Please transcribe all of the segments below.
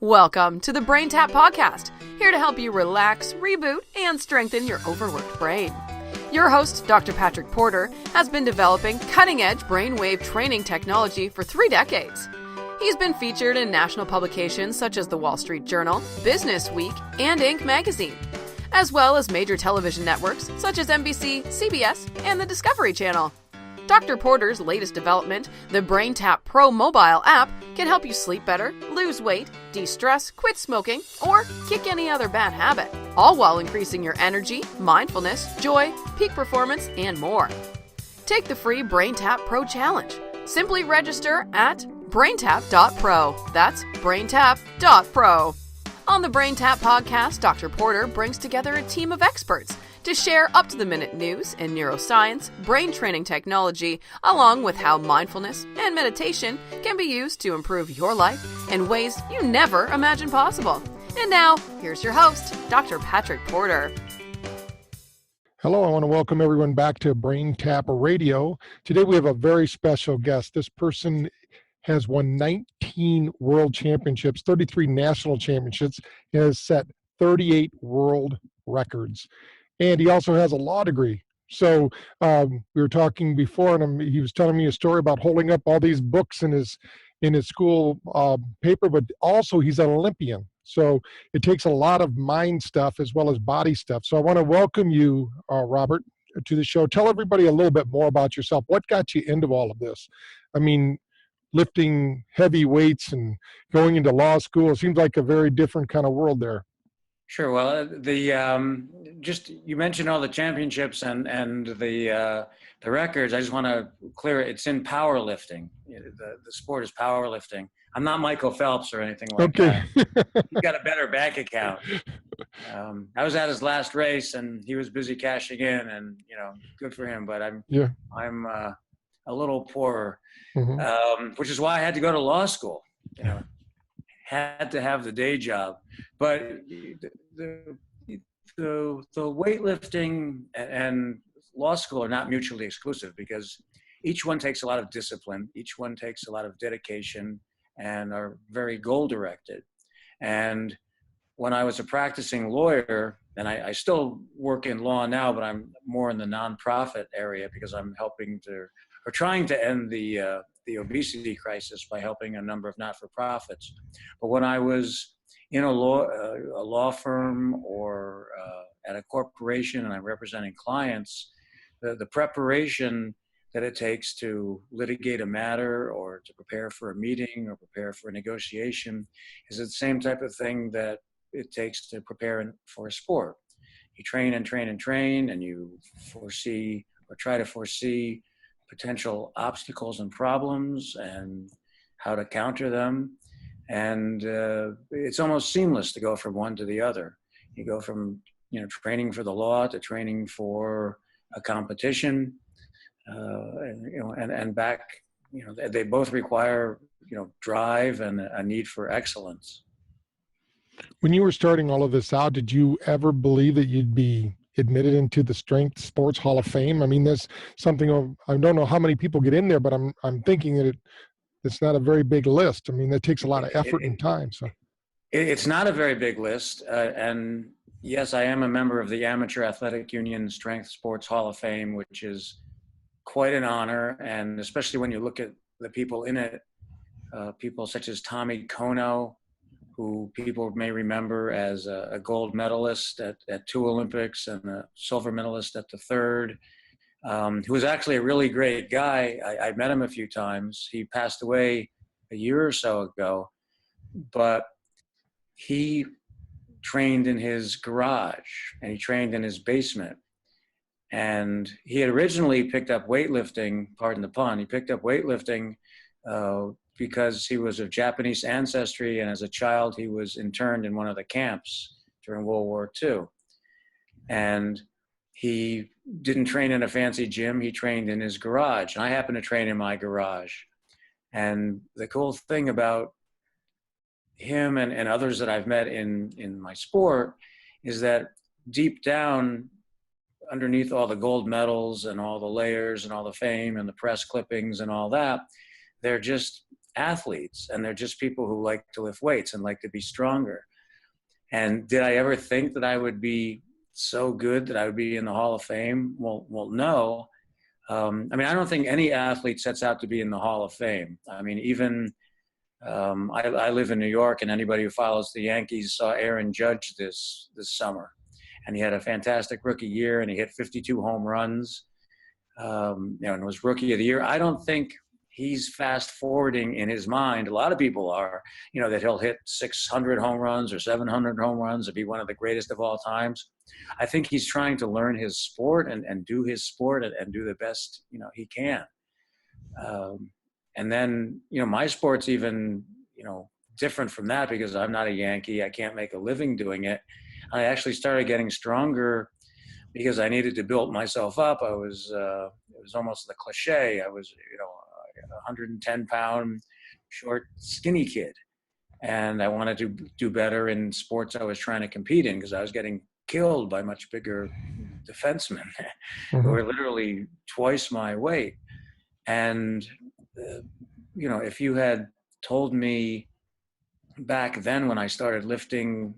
Welcome to the BrainTap Podcast, here to help you relax, reboot, and strengthen your overworked brain. Your host, Dr. Patrick Porter, has been developing cutting-edge brainwave training technology for 3 decades. He's been featured in national publications such as the Wall Street Journal, Business Week, and Inc. magazine, as well as major television networks such as NBC, CBS, and the Discovery Channel. Dr. Porter's latest development, the BrainTap Pro mobile app, can help you sleep better, lose weight, de-stress, quit smoking, or kick any other bad habit, all while increasing your energy, mindfulness, joy, peak performance, and more. Take the free BrainTap Pro Challenge. Simply register at braintap.pro. That's braintap.pro. On the BrainTap Podcast, Dr. Porter brings together a team of experts to share up-to-the-minute news in neuroscience, brain training technology, along with how mindfulness and meditation can be used to improve your life in ways you never imagined possible. And now, here's your host, Dr. Patrick Porter. Hello, I want to welcome everyone back to BrainTap Radio. Today we have a very special guest. This person has won 19 world championships, 33 national championships, and has set 38 world records. And he also has a law degree. So we were talking before, and he was telling me a story about holding up all these books in his school paper, but also he's an Olympian. So it takes a lot of mind stuff as well as body stuff. So I want to welcome you, Robert, to the show. Tell everybody a little bit more about yourself. What got you into all of this? I mean, lifting heavy weights and going into law school, it seems like a very different kind of world there. Sure. Well, just you mentioned all the championships and the records. I just want to clear it. It's in powerlifting. The sport is powerlifting. I'm not Michael Phelps or anything like that. He's got a better bank account. I was at his last race and he was busy cashing in, and good for him. But I'm a little poorer, which is why I had to go to law school. Had to have the day job, but the weightlifting and law school are not mutually exclusive, because each one takes a lot of discipline, each one takes a lot of dedication, and are very goal directed. And when I was a practicing lawyer, and I still work in law now, but I'm more in the nonprofit area because I'm trying to end the obesity crisis by helping a number of not-for-profits. But when I was in a law firm or at a corporation and I'm representing clients, the preparation that it takes to litigate a matter or to prepare for a meeting or prepare for a negotiation is the same type of thing that it takes to prepare for a sport. You train and train and train, and you foresee or try to foresee potential obstacles and problems and how to counter them. And it's almost seamless to go from one to the other. You go from training for the law to training for a competition, and back. They both require drive and a need for excellence. When you were starting all of this out, did you ever believe that you'd be admitted into the Strength Sports Hall of Fame? I mean, there's something I don't know how many people get in there, but I'm thinking that it's not a very big list. I mean, that takes a lot of effort and time. So it's not a very big list. And yes, I am a member of the Amateur Athletic Union Strength Sports Hall of Fame, which is quite an honor. And especially when you look at the people in it, people such as Tommy Kono, who people may remember as a gold medalist at 2 Olympics and a silver medalist at the 3rd, who was actually a really great guy. I met him a few times. He passed away a year or so ago, but he trained in his garage and he trained in his basement. And he had originally picked up weightlifting, pardon the pun, he picked up weightlifting because he was of Japanese ancestry, and as a child he was interned in one of the camps during World War II. And he didn't train in a fancy gym, he trained in his garage. And I happened to train in my garage. And the cool thing about him and others that I've met in my sport is that deep down, underneath all the gold medals and all the layers and all the fame and the press clippings and all that, they're just athletes, and they're just people who like to lift weights and like to be stronger. And did I ever think that I would be so good that I would be in the Hall of Fame? Well, no. I mean, I don't think any athlete sets out to be in the Hall of Fame. I mean, even I live in New York, and anybody who follows the Yankees saw Aaron Judge this summer, and he had a fantastic rookie year, and he hit 52 home runs, and was Rookie of the Year. I don't think he's fast forwarding in his mind. A lot of people are, that he'll hit 600 home runs or 700 home runs and be one of the greatest of all times. I think he's trying to learn his sport and do his sport and do the best, he can. And then, my sport's even, different from that because I'm not a Yankee. I can't make a living doing it. I actually started getting stronger because I needed to build myself up. It was almost the cliche. I was, a 110-pound, short, skinny kid. And I wanted to do better in sports I was trying to compete in because I was getting killed by much bigger defensemen who were literally twice my weight. And, if you had told me back then when I started lifting,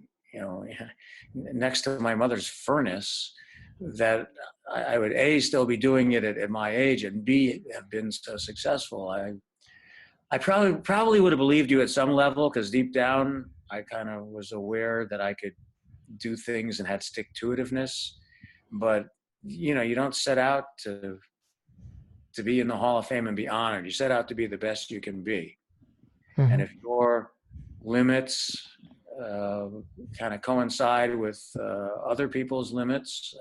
next to my mother's furnace, that I would A, still be doing it at my age, and B, have been so successful, I probably would have believed you at some level, because deep down I kind of was aware that I could do things and had stick-to-itiveness. But you don't set out to be in the Hall of Fame and be honored. You set out to be the best you can be. And if your limits kind of coincide with other people's limits,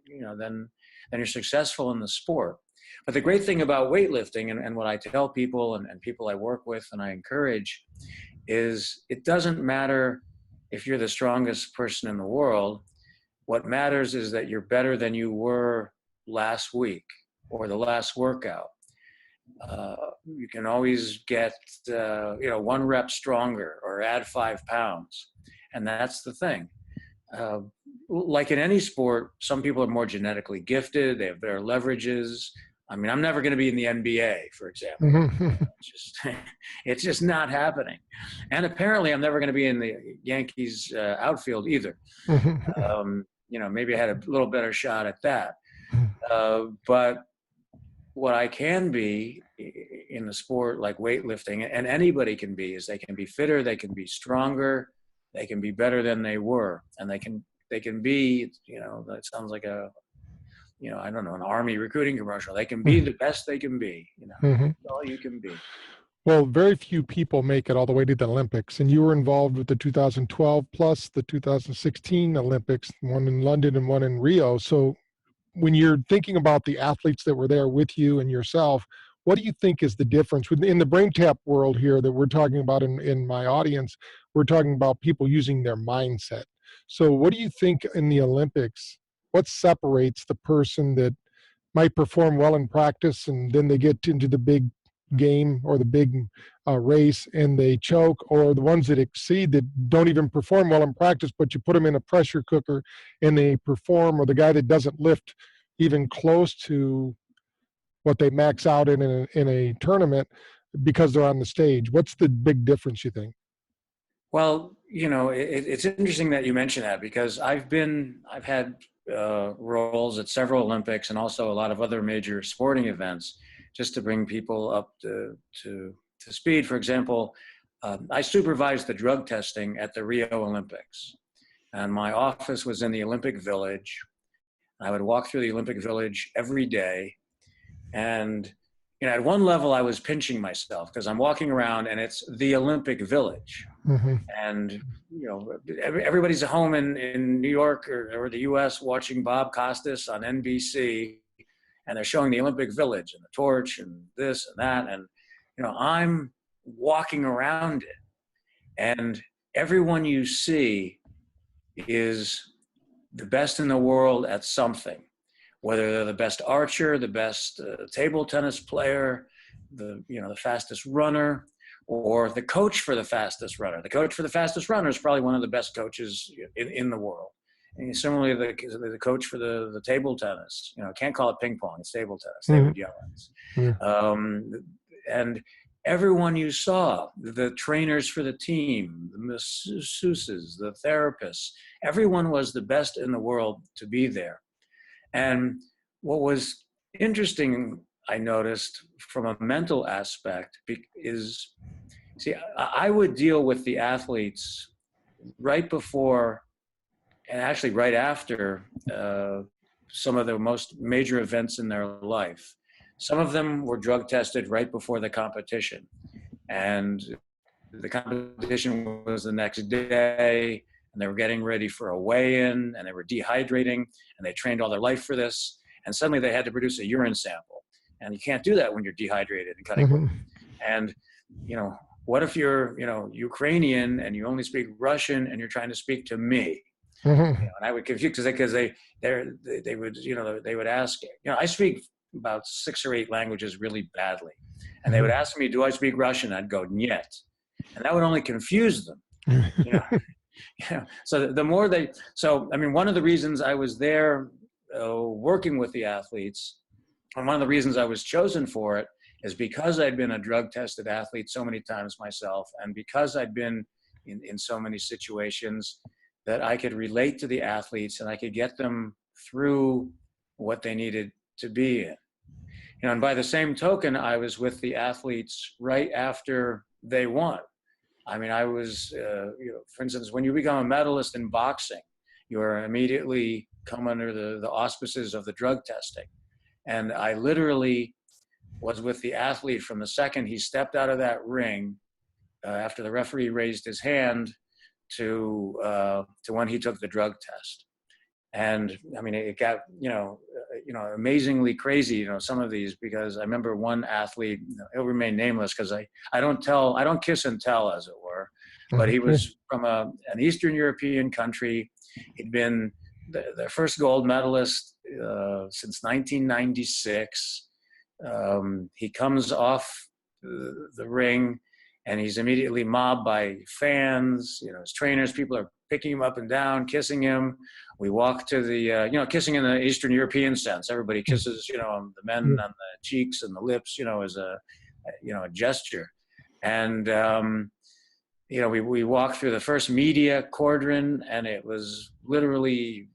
then you're successful in the sport. But the great thing about weightlifting, and what I tell people and people I work with and I encourage, is it doesn't matter if you're the strongest person in the world. What matters is that you're better than you were last week or the last workout. You can always get, 1 rep stronger or add 5 pounds. And that's the thing. Like in any sport, some people are more genetically gifted. They have better leverages. I mean, I'm never going to be in the NBA, for example. It's just not happening. And apparently I'm never going to be in the Yankees outfield either. Maybe I had a little better shot at that. But what I can be in the sport like weightlifting, and anybody can be, is they can be fitter, they can be stronger, they can be better than they were, and they can be, that sounds like a, I don't know, an Army recruiting commercial. They can be the best they can be, That's all you can be. Well, very few people make it all the way to the Olympics, and you were involved with the 2012 plus the 2016 Olympics, one in London and one in Rio. So when you're thinking about the athletes that were there with you and yourself, what do you think is the difference in the BrainTap world here that we're talking about in my audience? We're talking about people using their mindset. So what do you think in the Olympics, what separates the person that might perform well in practice and then they get into the big game or the big race and they choke, or the ones that exceed that don't even perform well in practice, but you put them in a pressure cooker and they perform, or the guy that doesn't lift even close to what they max out in a tournament because they're on the stage? What's the big difference, you think? Well, it's interesting that you mention that, because I've had roles at several Olympics and also a lot of other major sporting events, just to bring people up to speed. For example, I supervised the drug testing at the Rio Olympics, and my office was in the Olympic Village. I would walk through the Olympic Village every day, and at one level I was pinching myself because I'm walking around and it's the Olympic Village. And everybody's at home in New York or the US watching Bob Costas on NBC, and they're showing the Olympic Village and the torch and this and that, and I'm walking around it, and everyone you see is the best in the world at something, whether they're the best archer, the best table tennis player, the fastest runner, or the coach for the fastest runner. The coach for the fastest runner is probably one of the best coaches in the world. And similarly, the coach for the table tennis, can't call it ping pong, it's table tennis. They would yell at us. And everyone you saw, the trainers for the team, the masseuses, the therapists, everyone was the best in the world to be there. And what was interesting, I noticed from a mental aspect is, see, I would deal with the athletes right before and actually right after some of the most major events in their life. Some of them were drug tested right before the competition, and the competition was the next day, and they were getting ready for a weigh-in, and they were dehydrating, and they trained all their life for this, and suddenly they had to produce a urine sample, and you can't do that when you're dehydrated and cutting weight. And what if you're Ukrainian and you only speak Russian and you're trying to speak to me? And I would confuse because they would ask, I speak about 6 or 8 languages really badly, and they would ask me, do I speak Russian? I'd go, "Niet," and that would only confuse them. So the more one of the reasons I was there working with the athletes, and one of the reasons I was chosen for it, is because I'd been a drug tested athlete so many times myself, and because I'd been in so many situations that I could relate to the athletes and I could get them through what they needed to be in. And by the same token, I was with the athletes right after they won. I mean, I was, for instance, when you become a medalist in boxing, you're immediately come under the auspices of the drug testing. And I literally was with the athlete from the second he stepped out of that ring, after the referee raised his hand, to when he took the drug test. And I mean, it got, amazingly crazy, some of these, because I remember one athlete, he'll remain nameless because I don't kiss and tell, as it were, but he was from an Eastern European country. He'd been the first gold medalist since 1996. He comes off the ring, and he's immediately mobbed by fans, his trainers, people are picking him up and down, kissing him. We walk to the, kissing in the Eastern European sense. Everybody kisses, the men on the cheeks and the lips, as a gesture. And, we walked through the first media cordon, and it was literally,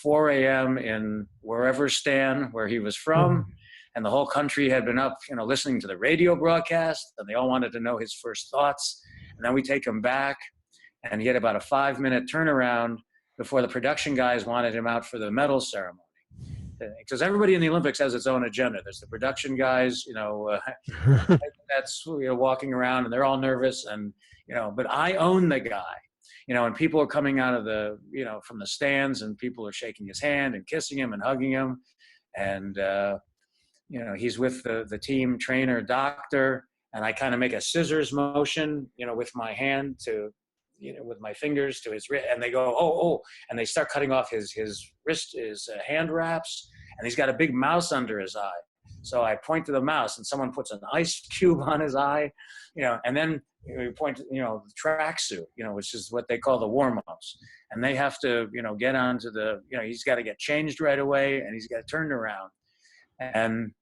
4 a.m. in wherever Stan, where he was from. And the whole country had been up, listening to the radio broadcast, and they all wanted to know his first thoughts. And then we take him back, and he had about a 5-minute turnaround before the production guys wanted him out for the medal ceremony. Because everybody in the Olympics has its own agenda. There's the production guys, that's walking around, and they're all nervous, and but I own the guy, and people are coming out of the from the stands, and people are shaking his hand and kissing him and hugging him, and he's with the team trainer doctor, and I kind of make a scissors motion, with my hand to, with my fingers to his wrist, and they go, oh, and they start cutting off his wrist, his hand wraps, and he's got a big mouse under his eye. So I point to the mouse, and someone puts an ice cube on his eye, and then we point to, the tracksuit, which is what they call the warm-ups. And they have to, get onto the, he's got to get changed right away, and he's got turned around. And,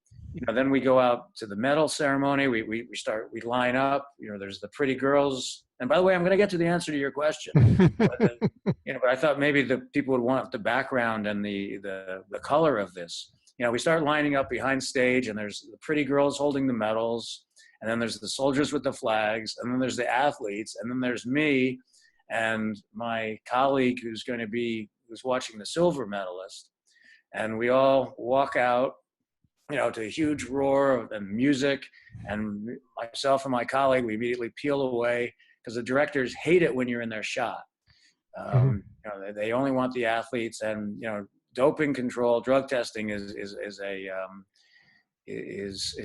then we go out to the medal ceremony. We line up, there's the pretty girls. And by the way, I'm going to get to the answer to your question. But I thought maybe the people would want the background and the color of this. We start lining up behind stage, and there's the pretty girls holding the medals, and then there's the soldiers with the flags, and then there's the athletes, and then there's me and my colleague who's watching the silver medalist. And we all walk out, to a huge roar and music, and myself and my colleague, we immediately peel away, because the directors hate it when you're in their shot. They only want the athletes, and doping control, drug testing is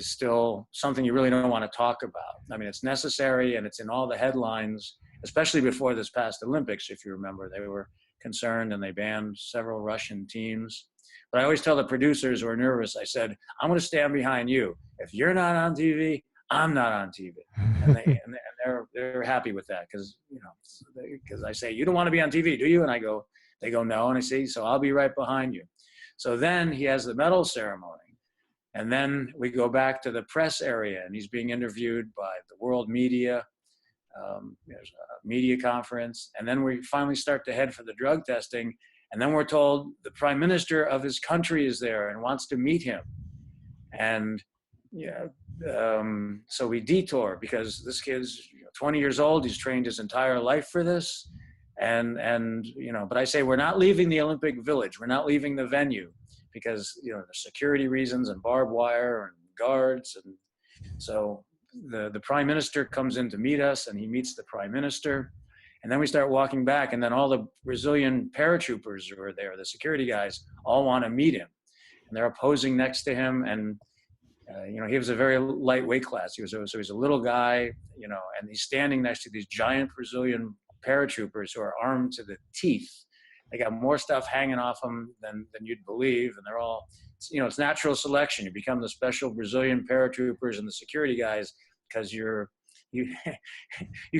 still something you really don't want to talk about. I mean, it's necessary, and it's in all the headlines, especially before this past Olympics. If you remember, they were concerned, and they banned several Russian teams. But I always tell the producers who are nervous, I said, I'm going to stand behind you. If you're not on TV, I'm not on TV. And they're happy with that, because I say, you don't want to be on TV, do you? And they go, no. And I say, so I'll be right behind you. So then he has the medal ceremony. And then we go back to the press area, and he's being interviewed by the world media. There's a media conference. And then we finally start to head for the drug testing. And then we're told the prime minister of his country is there and wants to meet him. And so we detour because this kid's 20 years old. He's trained his entire life for this. And but I say, we're not leaving the Olympic Village. We're not leaving the venue because, there's security reasons and barbed wire and guards. And so the prime minister comes in to meet us, and he meets the prime minister. And then we start walking back, and then all the Brazilian paratroopers who are there, the security guys, all want to meet him. And they're posing next to him. And, he was a very lightweight class. So he's a little guy, and he's standing next to these giant Brazilian paratroopers who are armed to the teeth. They got more stuff hanging off them than you'd believe. And they're all, it's natural selection. You become the special Brazilian paratroopers and the security guys because you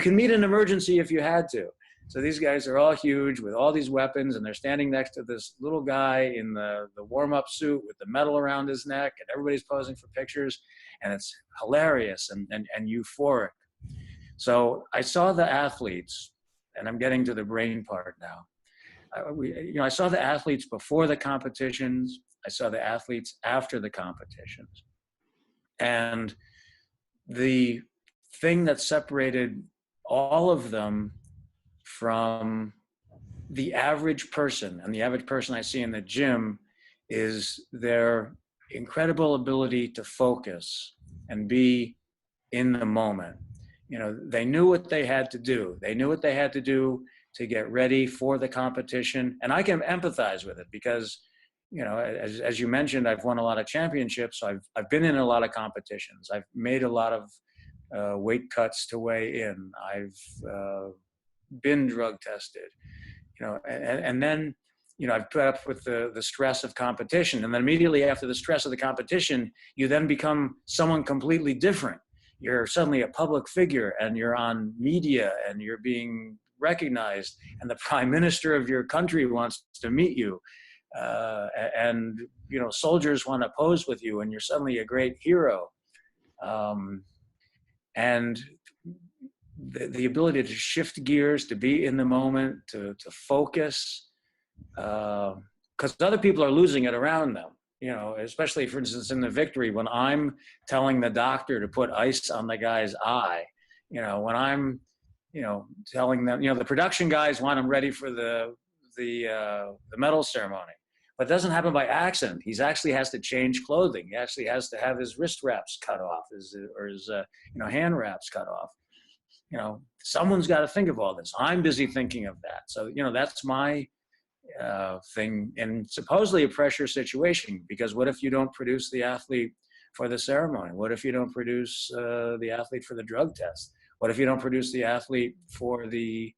can meet an emergency if you had to. So these guys are all huge with all these weapons, and they're standing next to this little guy in the warm-up suit with the medal around his neck, and everybody's posing for pictures, and it's hilarious and euphoric. So I saw the athletes, and I'm getting to the brain part now. I saw the athletes before the competitions. I saw the athletes after the competitions. And the thing that separated all of them from the average person, and the average person I see in the gym, is their incredible ability to focus and be in the moment. They knew what they had to do. They knew what they had to do to get ready for the competition. And I can empathize with it because, as you mentioned, I've won a lot of championships. So I've been in a lot of competitions. I've made a lot of weight cuts to weigh in. I've been drug tested, and then, I've put up with the stress of competition. And then immediately after the stress of the competition, you then become someone completely different. You're suddenly a public figure, and you're on media, and you're being recognized, and the prime minister of your country wants to meet you. And soldiers want to pose with you, and you're suddenly a great hero. And the ability to shift gears, to be in the moment, to focus, because other people are losing it around them. Especially, for instance, in the victory, when I'm telling the doctor to put ice on the guy's eye, when I'm, telling them, the production guys want him ready for the medal ceremony, but it doesn't happen by accident. He actually has to change clothing. He actually has to have his wrist wraps cut off, his hand wraps cut off. Someone's got to think of all this. I'm busy thinking of that. So, that's my thing, and supposedly a pressure situation, because what if you don't produce the athlete for the ceremony? What if you don't produce the athlete for the drug test? What if you don't produce the athlete for the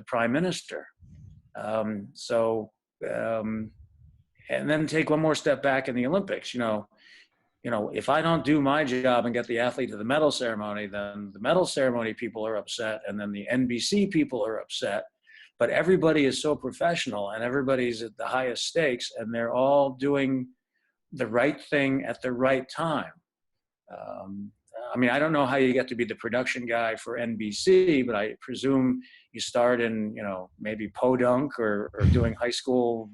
prime minister? And then take one more step back in the Olympics. If I don't do my job and get the athlete to the medal ceremony, then the medal ceremony people are upset, and then the NBC people are upset. But everybody is so professional, and everybody's at the highest stakes, and they're all doing the right thing at the right time. I don't know how you get to be the production guy for NBC, but I presume you start in, maybe podunk or doing high school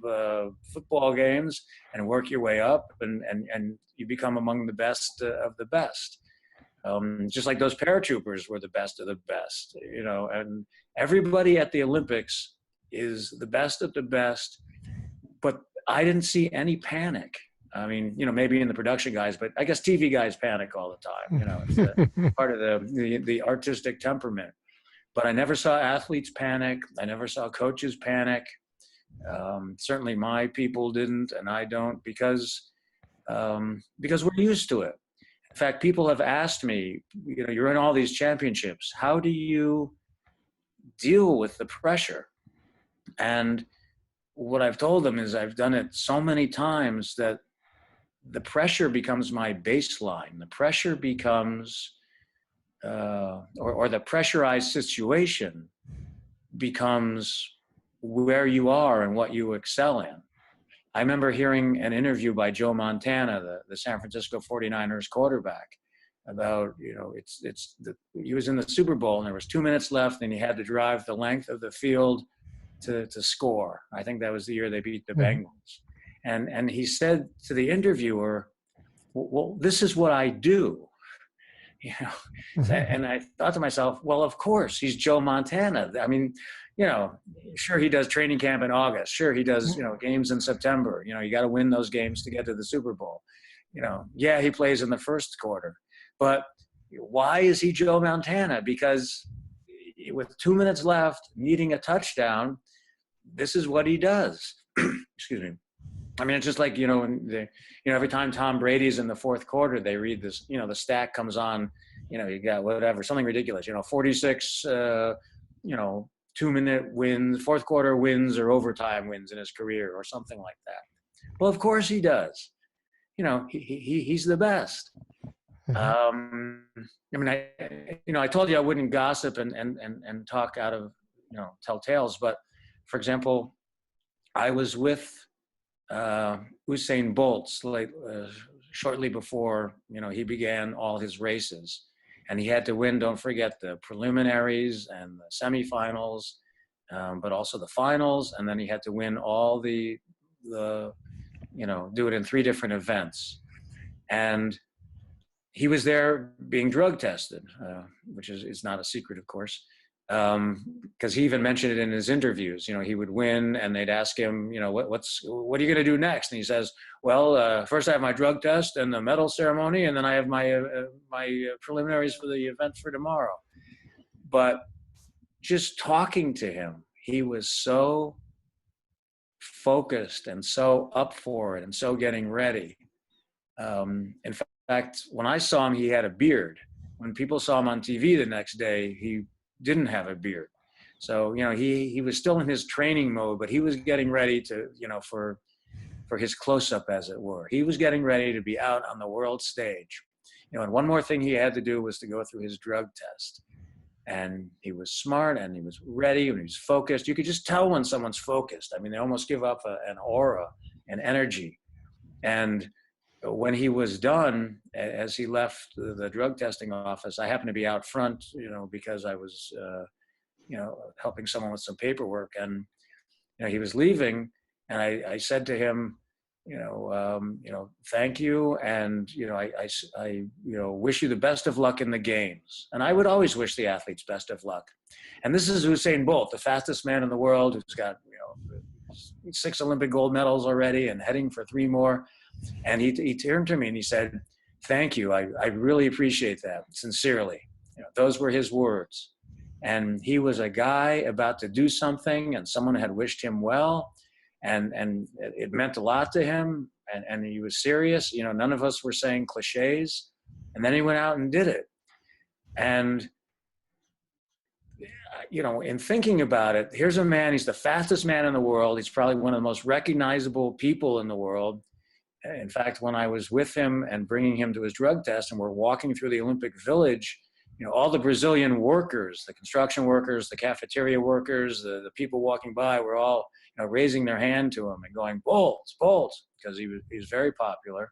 football games and work your way up, and you become among the best of the best. Just like those paratroopers were the best of the best, and everybody at the Olympics is the best of the best, but I didn't see any panic. Maybe in the production guys, but I guess TV guys panic all the time. It's part of the artistic temperament. But I never saw athletes panic. I never saw coaches panic. Certainly my people didn't, and I don't, because we're used to it. In fact, people have asked me, you're in all these championships. How do you deal with the pressure? And what I've told them is I've done it so many times that the pressure becomes my baseline. The pressure becomes, or the pressurized situation becomes where you are and what you excel in. I remember hearing an interview by Joe Montana, the San Francisco 49ers quarterback, about, he was in the Super Bowl and there was 2 minutes left and he had to drive the length of the field to score. I think that was the year they beat the Bengals. And he said to the interviewer, well, this is what I do. And I thought to myself, well, of course, he's Joe Montana. I mean, sure, he does training camp in August. Sure, he does, games in September. You got to win those games to get to the Super Bowl. Yeah, he plays in the first quarter. But why is he Joe Montana? Because with 2 minutes left, needing a touchdown, this is what he does. Excuse me. I mean, it's just like, every time Tom Brady's in the fourth quarter, they read this, the stat comes on, you got whatever, something ridiculous, 46, 2-minute wins, fourth quarter wins or overtime wins in his career or something like that. Well, of course he does. He's the best. I told you I wouldn't gossip and talk out of, tell tales. But for example, I was with Usain Bolt shortly before, he began all his races, and he had to win, don't forget, the preliminaries and the semifinals, but also the finals. And then he had to win all the do it in 3 different events. And he was there being drug tested, which is not a secret, of course, because he even mentioned it in his interviews. He would win, and they'd ask him, what are you going to do next? And he says, well, first I have my drug test and the medal ceremony, and then I have my preliminaries for the event for tomorrow. But just talking to him, he was so focused and so up for it and so getting ready. In fact, when I saw him, he had a beard. When people saw him on TV the next day, he didn't have a beard. So, he was still in his training mode, but he was getting ready to, for his close-up, as it were. He was getting ready to be out on the world stage. And one more thing he had to do was to go through his drug test. And he was smart, and he was ready, and he was focused. You could just tell when someone's focused. I mean, they almost give up an aura, an energy. And when he was done, as he left the drug testing office, I happened to be out front, because I was, helping someone with some paperwork. And, he was leaving, and I said to him, thank you. And, I wish you the best of luck in the games. And I would always wish the athletes best of luck. And this is Usain Bolt, the fastest man in the world, who's got, 6 Olympic gold medals already and heading for 3 more. And he turned to me and he said, thank you. I really appreciate that. Sincerely. Those were his words. And he was a guy about to do something, and someone had wished him well. And it meant a lot to him. And he was serious. None of us were saying cliches. And then he went out and did it. And, in thinking about it, here's a man, he's the fastest man in the world. He's probably one of the most recognizable people in the world. In fact, when I was with him and bringing him to his drug test, and we're walking through the Olympic Village, all the Brazilian workers, the construction workers, the cafeteria workers, the people walking by were all, raising their hand to him and going, Bolt, Bolt, because he was very popular.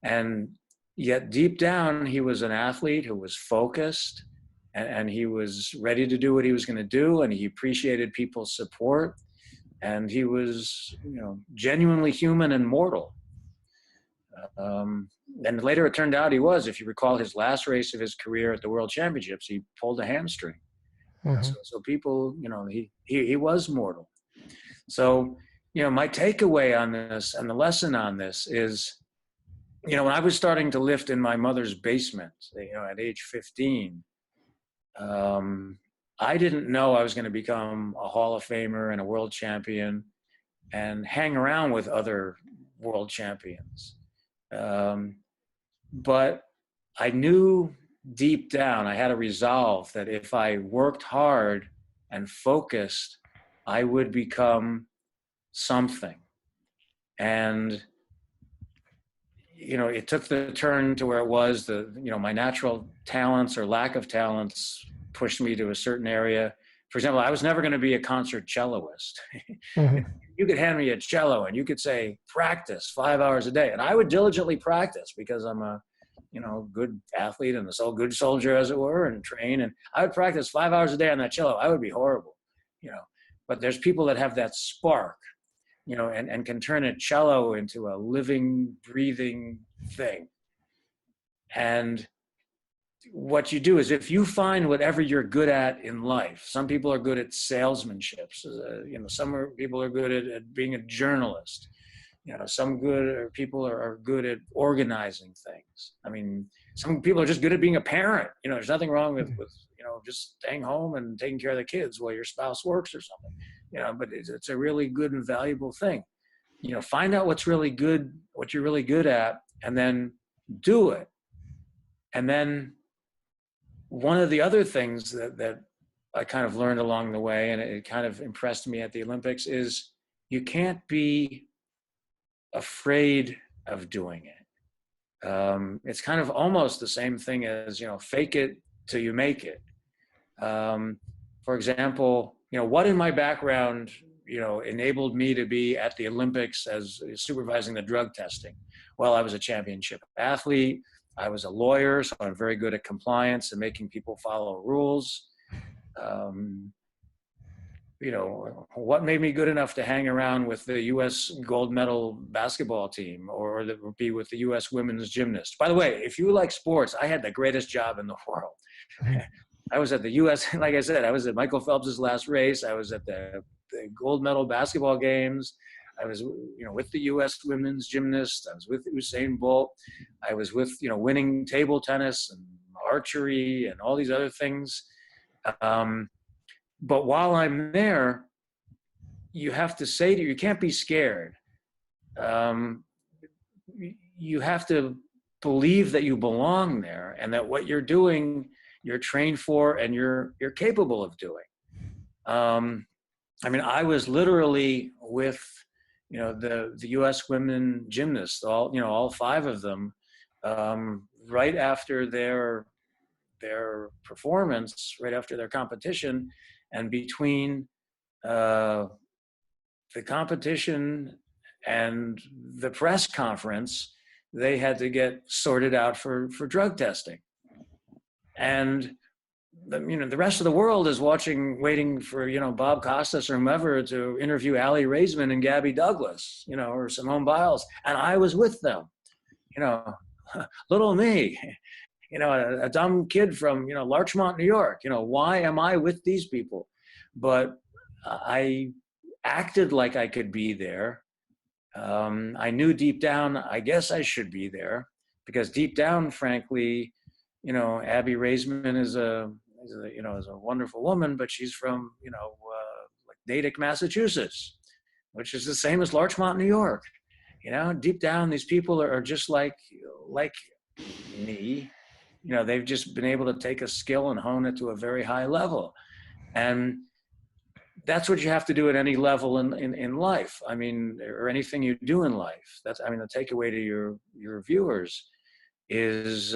And yet deep down, he was an athlete who was focused, and he was ready to do what he was going to do, and he appreciated people's support. And he was, genuinely human and mortal. And later it turned out he was. If you recall his last race of his career at the World Championships, he pulled a hamstring. Mm-hmm. So people, he was mortal. So, my takeaway on this and the lesson on this is, when I was starting to lift in my mother's basement, at age 15, I didn't know I was going to become a Hall of Famer and a world champion and hang around with other world champions. But I knew deep down, I had a resolve that if I worked hard and focused, I would become something. And, it took the turn to where it was my natural talents or lack of talents pushed me to a certain area. for example, I was never going to be a concert celloist. Mm-hmm. You could hand me a cello and you could say, practice 5 hours a day. And I would diligently practice because I'm a, good athlete and a good soldier, as it were, and train. And I would practice 5 hours a day on that cello. I would be horrible, but there's people that have that spark, and can turn a cello into a living, breathing thing. And what you do is, if you find whatever you're good at in life, some people are good at salesmanship. Some people are good at being a journalist. Some people are good at organizing things. I mean, some people are just good at being a parent. There's nothing wrong with just staying home and taking care of the kids while your spouse works or something. But it's a really good and valuable thing. Find out what you're really good at, and then do it. And then one of the other things that I kind of learned along the way, and it kind of impressed me at the Olympics, is you can't be afraid of doing it. It's kind of almost the same thing as, fake it till you make it. For example, what in my background, enabled me to be at the Olympics as supervising the drug testing? Well, I was a championship athlete. I was a lawyer, so I'm very good at compliance and making people follow rules. What made me good enough to hang around with the U.S. gold medal basketball team, or be with the U.S. women's gymnast? By the way, if you like sports, I had the greatest job in the world. I was at the U.S., like I said, I was at Michael Phelps's last race. I was at the gold medal basketball games. I was, with the U.S. women's gymnast. I was with Usain Bolt. I was with, winning table tennis and archery and all these other things. But while I'm there, you have to say you can't be scared. You have to believe that you belong there, and that what you're doing, you're trained for, and you're capable of doing. I was literally with, the U.S. women gymnasts, all 5 of them, right after their performance, right after their competition, and between the competition and the press conference, they had to get sorted out for drug testing. And the rest of the world is waiting for, Bob Costas or whomever to interview Aly Raisman and Gabby Douglas, or Simone Biles. And I was with them, little me, a dumb kid from, Larchmont, New York. Why am I with these people? But I acted like I could be there. I knew deep down, I guess I should be there, because deep down, frankly, Abby Raisman is a wonderful woman, but she's from, like Natick, Massachusetts, which is the same as Larchmont, New York. Deep down, these people are just like me. They've just been able to take a skill and hone it to a very high level. And that's what you have to do at any level in life. Or anything you do in life. That's, the takeaway to your viewers is,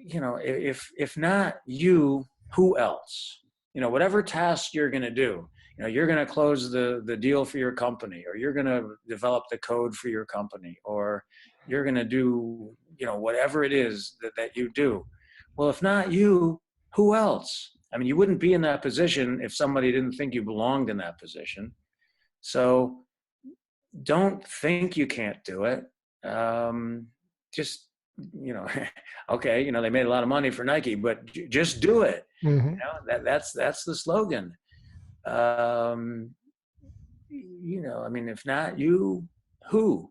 if not you, who else? Whatever task you're going to do, you're going to close the deal for your company, or you're going to develop the code for your company, or you're going to do, whatever it is that you do. Well, if not you, who else? You wouldn't be in that position if somebody didn't think you belonged in that position. So don't think you can't do it. Just, okay, they made a lot of money for Nike, but just do it. Mm-hmm. That's the slogan. If not you, who?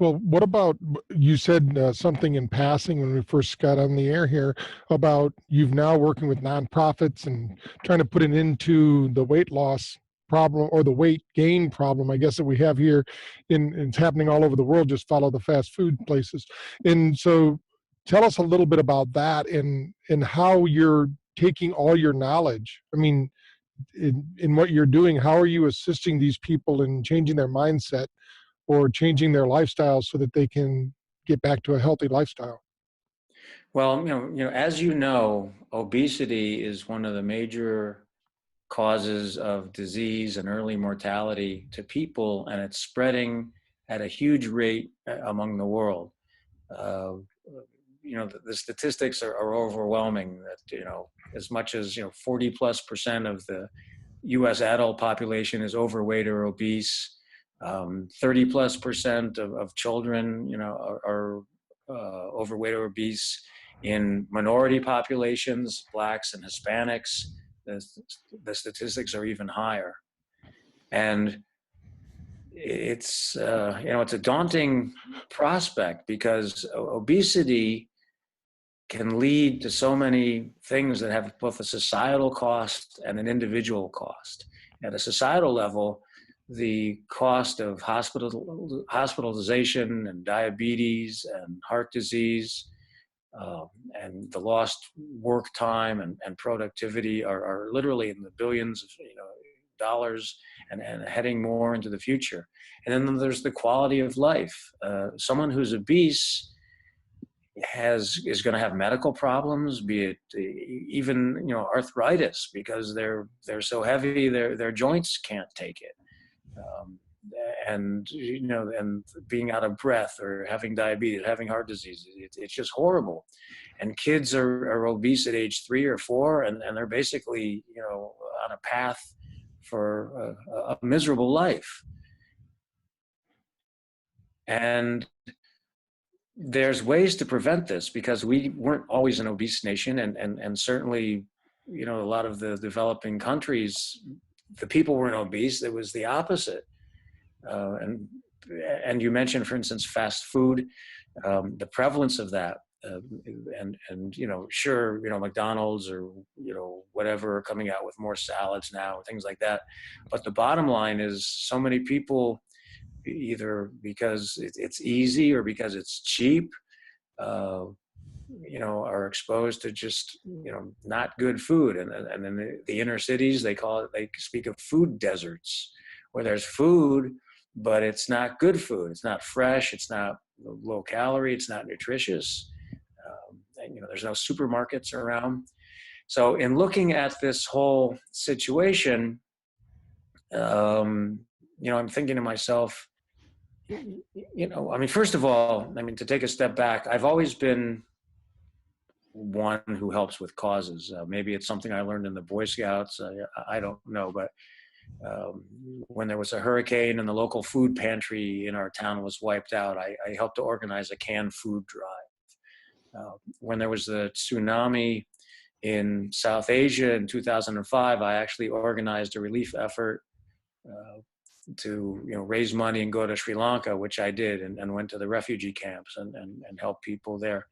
Well, what about, you said something in passing when we first got on the air here about you've now working with nonprofits and trying to put an end to the weight loss problem, or the weight gain problem, I guess, that we have here it's happening all over the world. Just follow the fast food places. And so tell us a little bit about that, and how you're taking all your knowledge. In what you're doing, how are you assisting these people in changing their mindset or changing their lifestyle so that they can get back to a healthy lifestyle? Well, as you know, obesity is one of the major causes of disease and early mortality to people, and it's spreading at a huge rate among the world. Uh, the statistics are overwhelming that, as much as, 40+% of the US adult population is overweight or obese. 30+% of children, are overweight or obese. In minority populations, Blacks and Hispanics, the statistics are even higher. And it's, it's a daunting prospect because obesity can lead to so many things that have both a societal cost and an individual cost. At a societal level, the cost of hospitalization and diabetes and heart disease and the lost work time and productivity are literally in the billions of dollars and heading more into the future. And then there's the quality of life. Someone who's obese is going to have medical problems, be it even arthritis, because they're so heavy their joints can't take it, and being out of breath or having diabetes, having heart disease. It's just horrible. And kids are obese at age 3 or 4, and they're basically on a path for a miserable life. And there's ways to prevent this because we weren't always an obese nation, and certainly, a lot of the developing countries, the people weren't obese. It was the opposite. And you mentioned, for instance, fast food, the prevalence of that, and sure, McDonald's or whatever are coming out with more salads now, things like that. But the bottom line is, so many people, either because it's easy or because it's cheap, are exposed to just, not good food. And then the inner cities, they speak of food deserts, where there's food, but it's not good food. It's not fresh. It's not low calorie. It's not nutritious. And, there's no supermarkets around. So in looking at this whole situation, I'm thinking to myself, first of all, to take a step back, I've always been one who helps with causes. Maybe it's something I learned in the Boy Scouts. I don't know, but when there was a hurricane and the local food pantry in our town was wiped out, I helped to organize a canned food drive. When there was the tsunami in South Asia in 2005, I actually organized a relief effort to raise money and go to Sri Lanka, which I did, and went to the refugee camps and helped people there,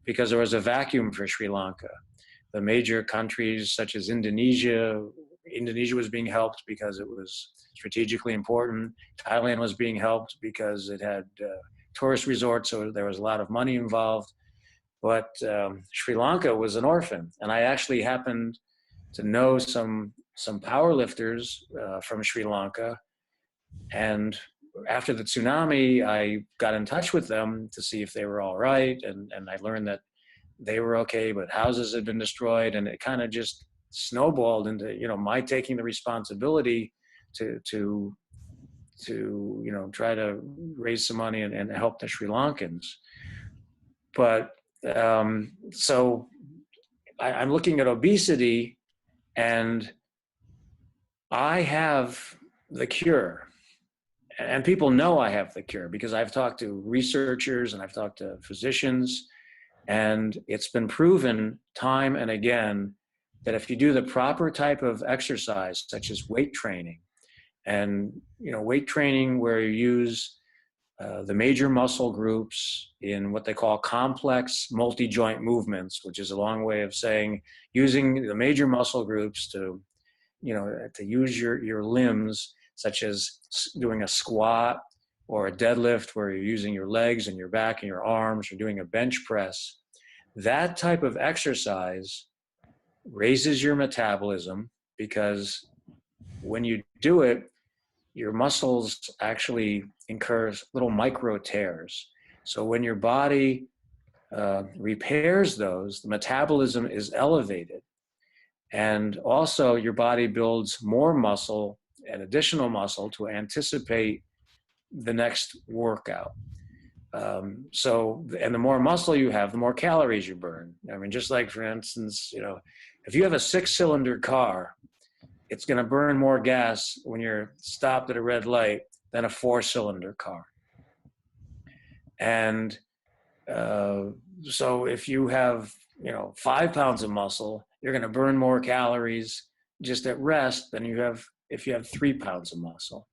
because there was a vacuum for Sri Lanka. The major countries such as Indonesia was being helped because it was strategically important. Thailand was being helped because it had tourist resorts, so there was a lot of money involved. But Sri Lanka was an orphan, and I actually happened to know some powerlifters from Sri Lanka. And after the tsunami, I got in touch with them to see if they were all right. And I learned that they were okay, but houses had been destroyed. And it kind of just snowballed into, my taking the responsibility to try to raise some money and help the Sri Lankans. But so I'm looking at obesity, and I have the cure. And people know I have the cure because I've talked to researchers and I've talked to physicians, and it's been proven time and again that if you do the proper type of exercise, such as weight training, and weight training where you use the major muscle groups in what they call complex multi-joint movements, which is a long way of saying using the major muscle groups to use your limbs, such as doing a squat or a deadlift where you're using your legs and your back and your arms, or doing a bench press. That type of exercise raises your metabolism, because when you do it, your muscles actually incur little micro tears. So when your body repairs those, the metabolism is elevated. And also your body builds more muscle and additional muscle to anticipate the next workout. And the more muscle you have, the more calories you burn. I mean, just like, for instance, if you have a 6-cylinder car, it's going to burn more gas when you're stopped at a red light than a 4-cylinder car. And so if you have, 5 pounds of muscle, you're going to burn more calories just at rest than you have if you have 3 pounds of muscle.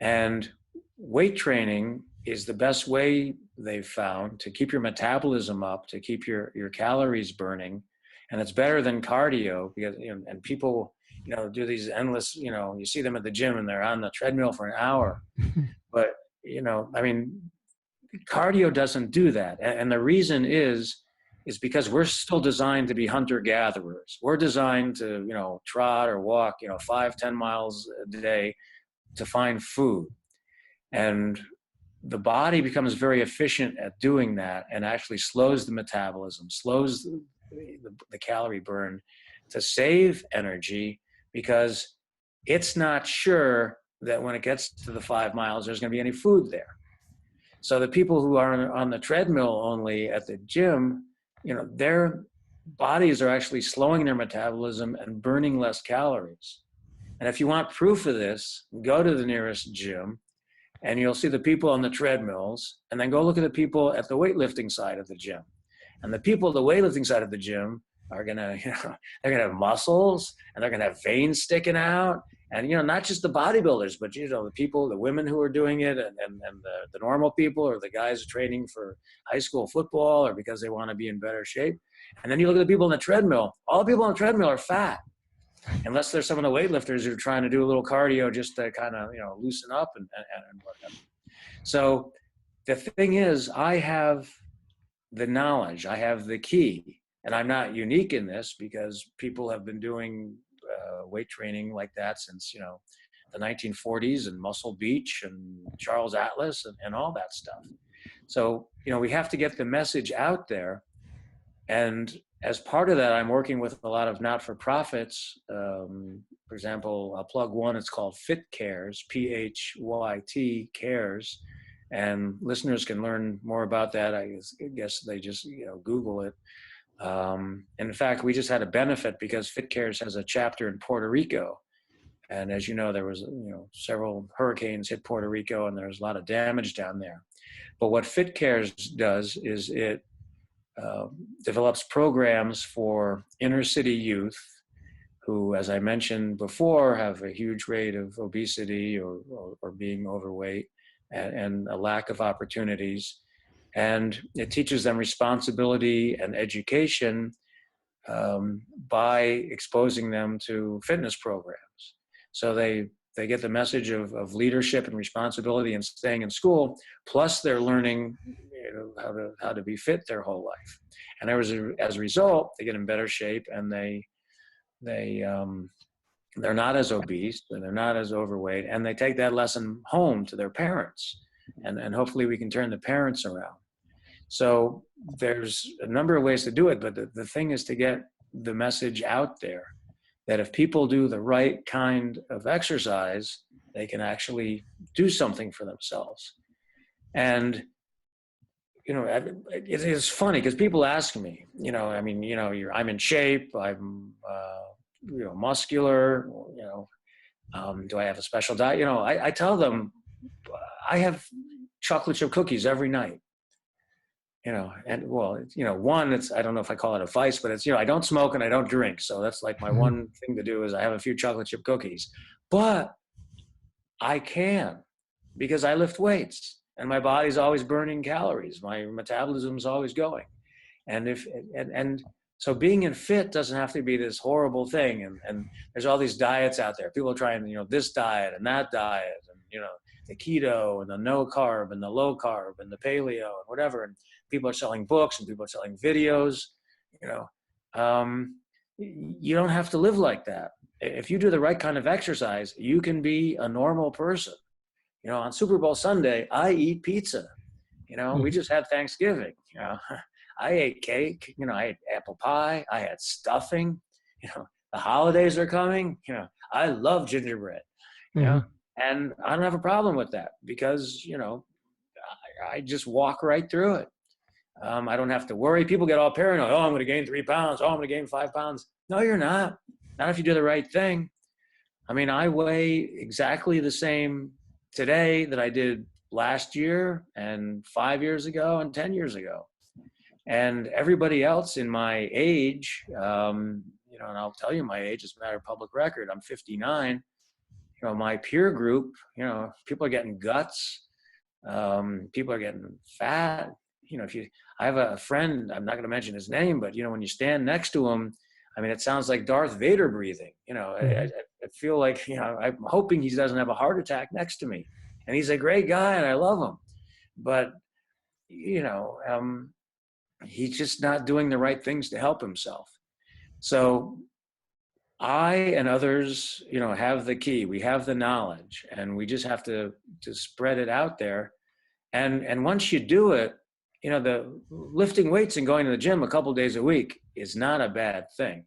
And weight training is the best way they've found to keep your metabolism up, to keep your calories burning. And it's better than cardio because, and people, do these endless, you see them at the gym and they're on the treadmill for an hour. But, cardio doesn't do that. And the reason is because we're still designed to be hunter-gatherers. We're designed to, trot or walk, 5-10 miles a day to find food. And the body becomes very efficient at doing that and actually slows the metabolism, slows the calorie burn to save energy, because it's not sure that when it gets to the 5 miles, there's going to be any food there. So the people who are on the treadmill only at the gym, their bodies are actually slowing their metabolism and burning less calories. And if you want proof of this, go to the nearest gym and you'll see the people on the treadmills, and then go look at the people at the weightlifting side of the gym. And the people at the weightlifting side of the gym are gonna, they're gonna have muscles and they're gonna have veins sticking out. And, not just the bodybuilders, but, the people, the women who are doing it, and the normal people, or the guys training for high school football or because they want to be in better shape. And then you look at the people on the treadmill, all the people on the treadmill are fat. Unless there's some of the weightlifters who are trying to do a little cardio just to kind of, loosen up and whatever. So the thing is, I have the knowledge, I have the key, and I'm not unique in this because people have been doing weight training like that since, the 1940s, and Muscle Beach and Charles Atlas and all that stuff. So, we have to get the message out there. And as part of that, I'm working with a lot of not-for-profits. For example, I'll plug one. It's called Fit Cares, PHYT Cares. And listeners can learn more about that. I guess they just, Google it. And in fact, we just had a benefit because Fit Cares has a chapter in Puerto Rico. And as you know, there was, several hurricanes hit Puerto Rico and there's a lot of damage down there. But what Fit Cares does is it develops programs for inner city youth who, as I mentioned before, have a huge rate of obesity or being overweight and a lack of opportunities. And it teaches them responsibility and education by exposing them to fitness programs. So they get the message of leadership and responsibility and staying in school, plus they're learning how to be fit their whole life. And as a result, they get in better shape, and they're not as obese and they're not as overweight, and they take that lesson home to their parents, and hopefully we can turn the parents around. So there's a number of ways to do it, but the thing is to get the message out there that if people do the right kind of exercise, they can actually do something for themselves. And it is funny because people ask me, I'm in shape, I'm muscular, do I have a special diet? I tell them I have chocolate chip cookies every night. One, I don't know if I call it a vice, but it's, I don't smoke and I don't drink. So that's like my one thing to do is I have a few chocolate chip cookies, but I can, because I lift weights and my body's always burning calories. My metabolism's always going. And so being fit doesn't have to be this horrible thing. And there's all these diets out there. People are trying, this diet and that diet, and, the keto and the no carb and the low carb and the paleo and whatever. And people are selling books and people are selling videos. You don't have to live like that. If you do the right kind of exercise, you can be a normal person. On Super Bowl Sunday, I eat pizza. We just had Thanksgiving. I ate cake, I ate apple pie, I had stuffing, the holidays are coming, I love gingerbread, and I don't have a problem with that because, I just walk right through it. I don't have to worry. People get all paranoid. Oh, I'm going to gain 3 pounds. Oh, I'm going to gain 5 pounds. No, you're not. Not if you do the right thing. I mean, I weigh exactly the same today that I did last year and 5 years ago and 10 years ago. And everybody else in my age, and I'll tell you my age, it's a matter of public record. I'm 59. My peer group, people are getting guts. People are getting fat. I have a friend, I'm not going to mention his name, but when you stand next to him, I mean, it sounds like Darth Vader breathing. I feel like, I'm hoping he doesn't have a heart attack next to me. And he's a great guy and I love him. But, he's just not doing the right things to help himself. So I and others, have the key. We have the knowledge and we just have to spread it out there. And once you do it, the lifting weights and going to the gym a couple days a week is not a bad thing.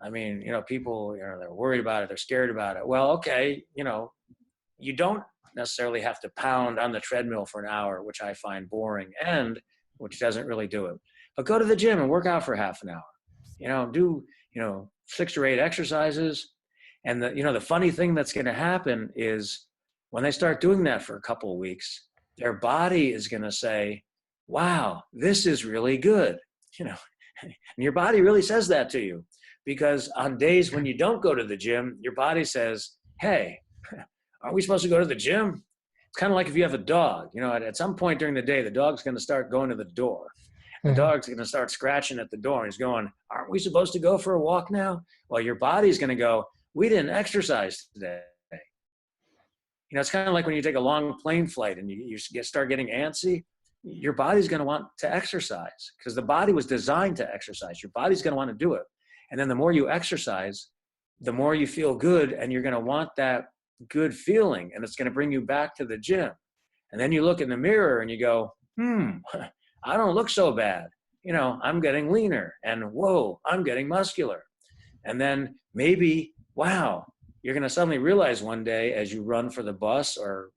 I mean, people, they're worried about it. They're scared about it. Well, okay. You don't necessarily have to pound on the treadmill for an hour, which I find boring and which doesn't really do it. But go to the gym and work out for half an hour, do, 6 or 8 exercises. And the funny thing that's going to happen is when they start doing that for a couple of weeks, their body is going to say, wow, this is really good. And your body really says that to you because on days when you don't go to the gym, your body says, hey, aren't we supposed to go to the gym? It's kind of like if you have a dog, at some point during the day, the dog's going to start going to the door. The dog's going to start scratching at the door and he's going, aren't we supposed to go for a walk now? Well, your body's going to go, we didn't exercise today. It's kind of like when you take a long plane flight and you start getting antsy, your body's going to want to exercise because the body was designed to exercise. Your body's going to want to do it. And then the more you exercise, the more you feel good and you're going to want that good feeling and it's going to bring you back to the gym. And then you look in the mirror and you go, I don't look so bad. I'm getting leaner and whoa, I'm getting muscular. And then maybe, wow, you're going to suddenly realize one day as you run for the bus or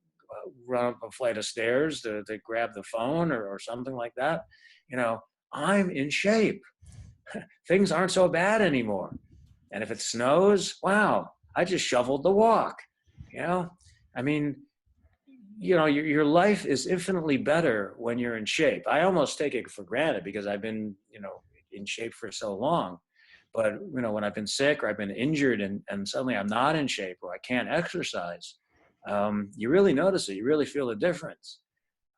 run up a flight of stairs to grab the phone or something like that, I'm in shape. Things aren't so bad anymore. And if it snows, wow, I just shoveled the walk. I mean, your life is infinitely better when you're in shape. I almost take it for granted because I've been, in shape for so long. But, when I've been sick or I've been injured and suddenly I'm not in shape or I can't exercise, you really notice it. You really feel the difference.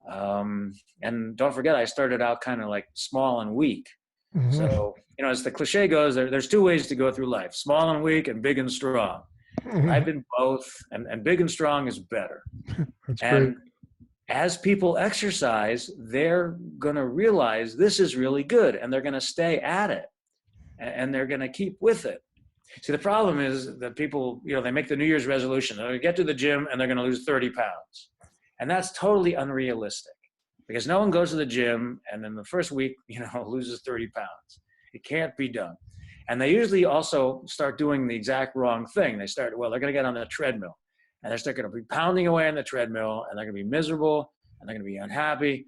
And don't forget, I started out kind of like small and weak. So, as the cliche goes, there's 2 ways to go through life, small and weak and big and strong. I've been both, and big and strong is better. That's and great. As people exercise, they're going to realize this is really good, and they're going to stay at it, and they're going to keep with it. See, the problem is that people, they make the New Year's resolution. They're going to get to the gym, and they're going to lose 30 pounds. And that's totally unrealistic because no one goes to the gym and in the first week, loses 30 pounds. It can't be done. And they usually also start doing the exact wrong thing. They're going to get on the treadmill and they're going to be pounding away on the treadmill and they're going to be miserable and they're going to be unhappy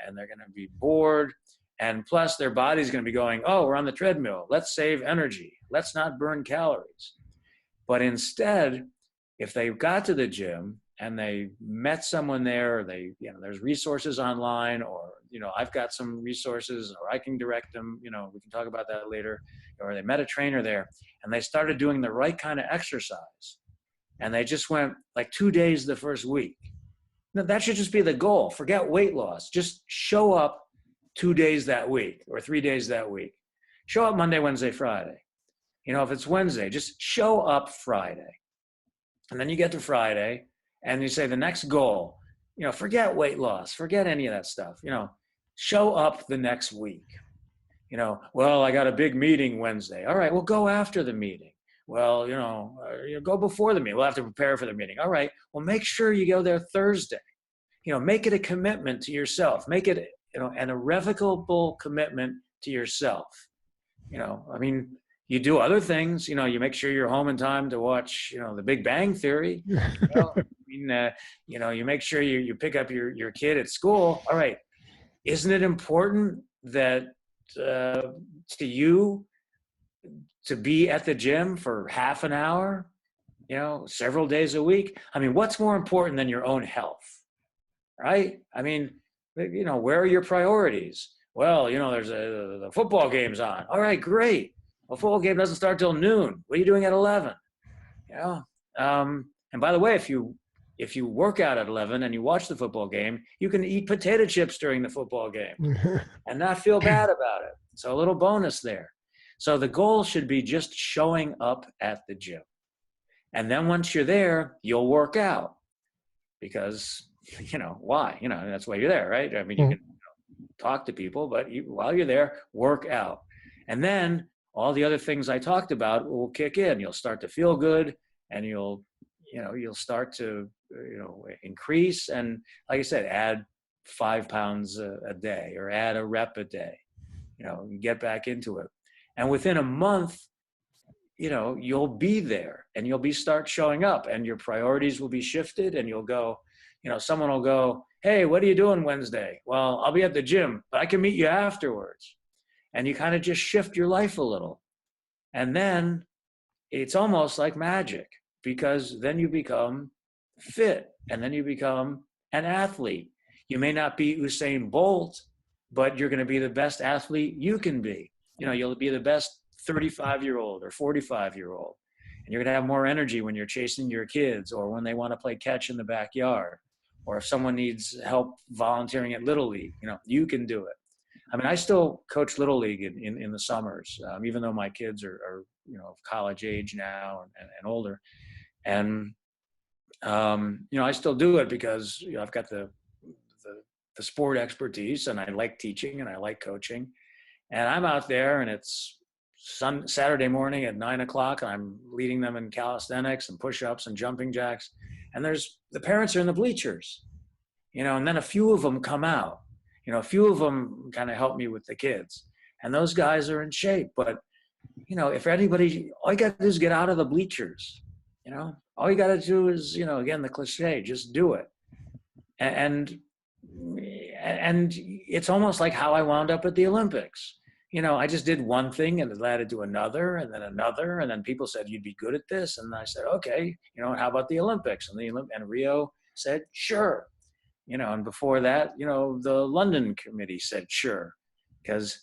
and they're going to be bored. And plus their body's going to be going, oh, we're on the treadmill. Let's save energy. Let's not burn calories. But instead, if they got to the gym and they met someone there, or there's resources online, or, I've got some resources, or I can direct them, we can talk about that later, or they met a trainer there and they started doing the right kind of exercise. And they just went like 2 days the first week. Now, that should just be the goal. Forget weight loss. Just show up 2 days that week or 3 days that week. Show up Monday, Wednesday, Friday. If it's Wednesday, just show up Friday. And then you get to Friday and you say the next goal, forget weight loss, forget any of that stuff, show up the next week. Well, I got a big meeting Wednesday. All right, well, go after the meeting. Well, go before the meeting. We'll have to prepare for the meeting. All right, well, make sure you go there Thursday. Make it a commitment to yourself. Make it an irrevocable commitment to yourself. I mean, you do other things, you make sure you're home in time to watch, The Big Bang Theory. You make sure you pick up your kid at school. All right. Isn't it important that to you to be at the gym for half an hour, several days a week? I mean, what's more important than your own health, right? I mean, where are your priorities? Well, there's the football game's on. All right, great. A football game doesn't start till noon. What are you doing at 11? And by the way, if you work out at 11 and you watch the football game, you can eat potato chips during the football game and not feel bad about it. So a little bonus there. So the goal should be just showing up at the gym. And then once you're there, you'll work out because, why? That's why you're there, right? I mean, you can talk to people, but while you're there, work out. And then all the other things I talked about will kick in. You'll start to feel good and you'll start to, increase. And like I said, add 5 pounds a day or add a rep a day, get back into it. And within a month, you'll be there and you'll start showing up and your priorities will be shifted and you'll go, someone will go, hey, what are you doing Wednesday? Well, I'll be at the gym, but I can meet you afterwards. And you kind of just shift your life a little. And then it's almost like magic because then you become fit and then you become an athlete. You may not be Usain Bolt, but you're going to be the best athlete you can be. You'll be the best 35-year-old or 45-year-old. And you're going to have more energy when you're chasing your kids or when they want to play catch in the backyard. Or if someone needs help volunteering at Little League, you can do it. I mean, I still coach Little League in the summers, even though my kids are of college age now and older. And, I still do it because, I've got the sport expertise and I like teaching and I like coaching. And I'm out there and it's Saturday morning at 9:00 and I'm leading them in calisthenics and push-ups and jumping jacks. And the parents are in the bleachers, and then a few of them come out, a few of them kind of help me with the kids and those guys are in shape. But, if anybody, all you got to do is get out of the bleachers, all you got to do is, again, the cliche, just do it. And it's almost like how I wound up at the Olympics. I just did one thing and it led to another and then another. And then people said, you'd be good at this. And I said, okay, how about the Olympics? And Rio said, sure. And before that, the London committee said, sure. Because,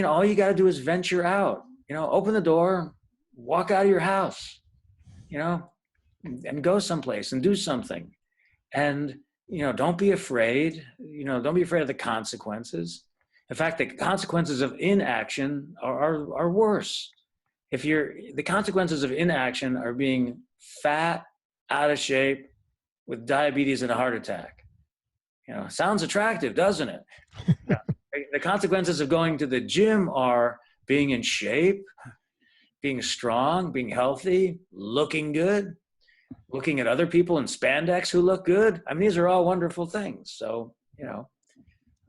all you got to do is venture out, open the door, walk out of your house, and go someplace and do something. And, don't be afraid, don't be afraid of the consequences. In fact, the consequences of inaction are worse. The consequences of inaction are being fat, out of shape, with diabetes and a heart attack. Sounds attractive, doesn't it? The consequences of going to the gym are being in shape, being strong, being healthy, looking good, looking at other people in spandex who look good. I mean, these are all wonderful things. So,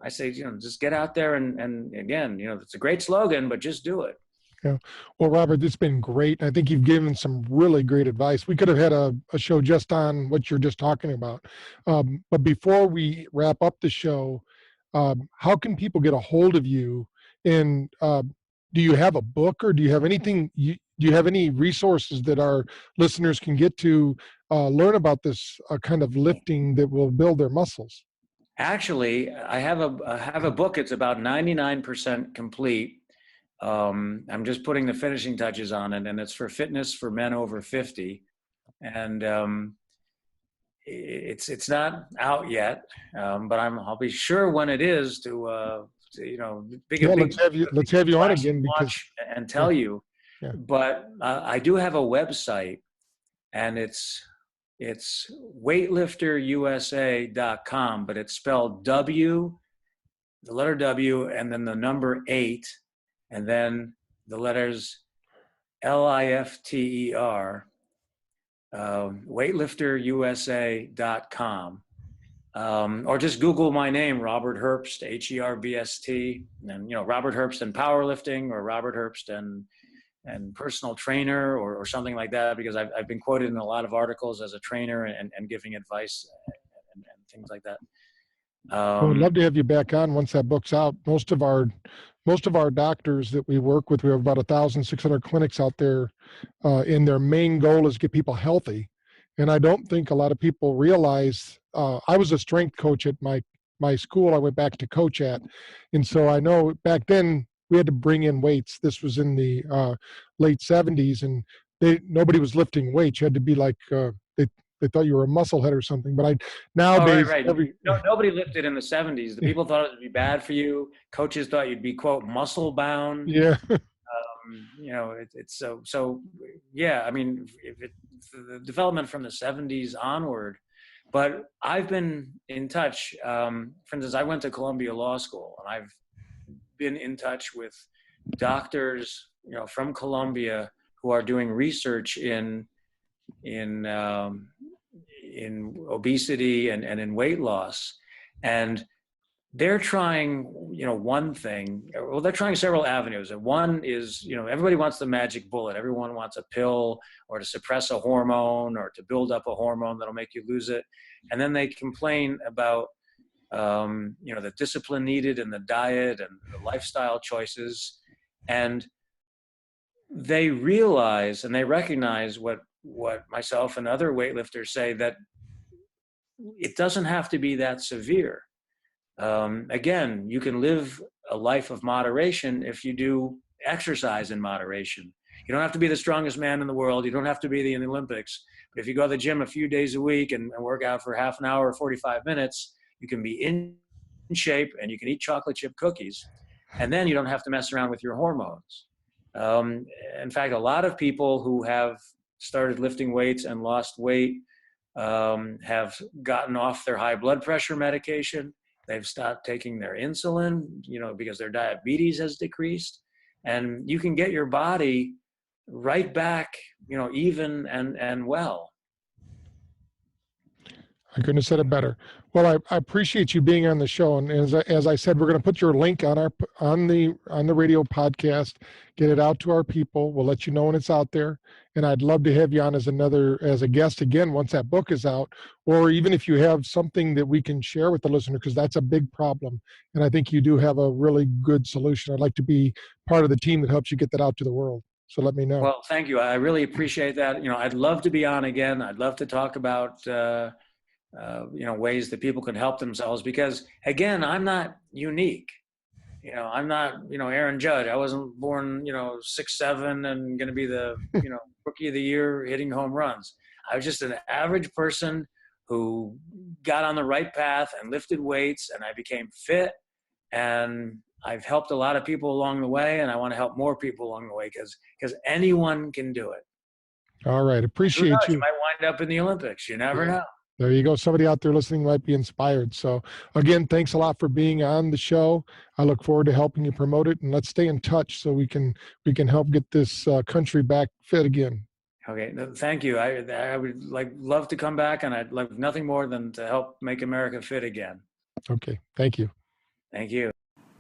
I say, just get out there and again, it's a great slogan, but just do it. Yeah. Well, Robert, it's been great. I think you've given some really great advice. We could have had a show just on what you're just talking about. But before we wrap up the show, how can people get a hold of you? And do you have a book or do you have anything, do you have any resources that our listeners can get to learn about this kind of lifting that will build their muscles? Actually, I have a book. It's about 99% complete. I'm just putting the finishing touches on it, and it's for fitness for men over 50. And it's not out yet, but I'll be sure when it is to let's have you on again because and tell you. Yeah. But I do have a website, and it's weightlifterusa.com, but it's spelled W, the letter W, and then the number 8, and then the letters LIFTER, weightlifterusa.com. or just Google my name, Robert Herbst, Herbst, and Robert Herbst and powerlifting, or Robert Herbst and personal trainer, or something like that, because I've been quoted in a lot of articles as a trainer and giving advice and things like that. Well, I'd love to have you back on once that book's out. Most of our doctors that we work with, we have about 1,600 clinics out there, and their main goal is to get people healthy. And I don't think a lot of people realize, I was a strength coach at my school I went back to coach at. And so I know back then we had to bring in weights. This was in the late 70s, and nobody was lifting weights. You had to be like, they thought you were a musclehead or something. But nowadays, right. Nobody lifted in the 70s. The people thought it would be bad for you. Coaches thought you'd be, quote, muscle bound. Yeah. It's so yeah. I mean, the development from the 70s onward. But I've been in touch. For instance, I went to Columbia Law School, and I've been in touch with doctors, from Columbia, who are doing research in obesity and in weight loss, and they're trying, one thing. Well, they're trying several avenues. And one is, everybody wants the magic bullet. Everyone wants a pill, or to suppress a hormone, or to build up a hormone that'll make you lose it. And then they complain about, the discipline needed, and the diet, and the lifestyle choices. And they realize and they recognize what myself and other weightlifters say, that it doesn't have to be that severe. Again, you can live a life of moderation if you do exercise in moderation. You don't have to be the strongest man in the world. You don't have to be in the Olympics. But if you go to the gym a few days a week and work out for half an hour or 45 minutes, you can be in shape, and you can eat chocolate chip cookies. And then you don't have to mess around with your hormones. In fact, a lot of people who have started lifting weights and lost weight have gotten off their high blood pressure medication. They've stopped taking their insulin, because their diabetes has decreased. And you can get your body right back, even and well. I couldn't have said it better. Well, I appreciate you being on the show, and as I said, we're going to put your link on the radio podcast, get it out to our people. We'll let you know when it's out there, and I'd love to have you on as a guest again once that book is out, or even if you have something that we can share with the listener, because that's a big problem, and I think you do have a really good solution. I'd like to be part of the team that helps you get that out to the world. So let me know. Well, thank you. I really appreciate that. I'd love to be on again. I'd love to talk about ways that people can help themselves, because again, I'm not unique. I'm not, Aaron Judge. I wasn't born, 6'7" and going to be the, rookie of the year hitting home runs. I was just an average person who got on the right path and lifted weights, and I became fit, and I've helped a lot of people along the way, and I want to help more people along the way, because anyone can do it. All right. Appreciate you. You might wind up in the Olympics. You never know. There you go. Somebody out there listening might be inspired. So again, thanks a lot for being on the show. I look forward to helping you promote it, and let's stay in touch so we can help get this country back fit again. Okay. No, thank you. I would love to come back, and I'd love nothing more than to help make America fit again. Okay. Thank you. Thank you.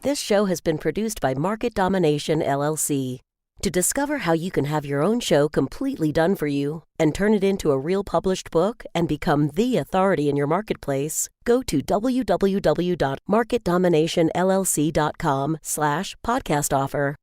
This show has been produced by Market Domination, LLC. To discover how you can have your own show completely done for you and turn it into a real published book and become the authority in your marketplace, go to www.marketdominationllc.com/podcast offer.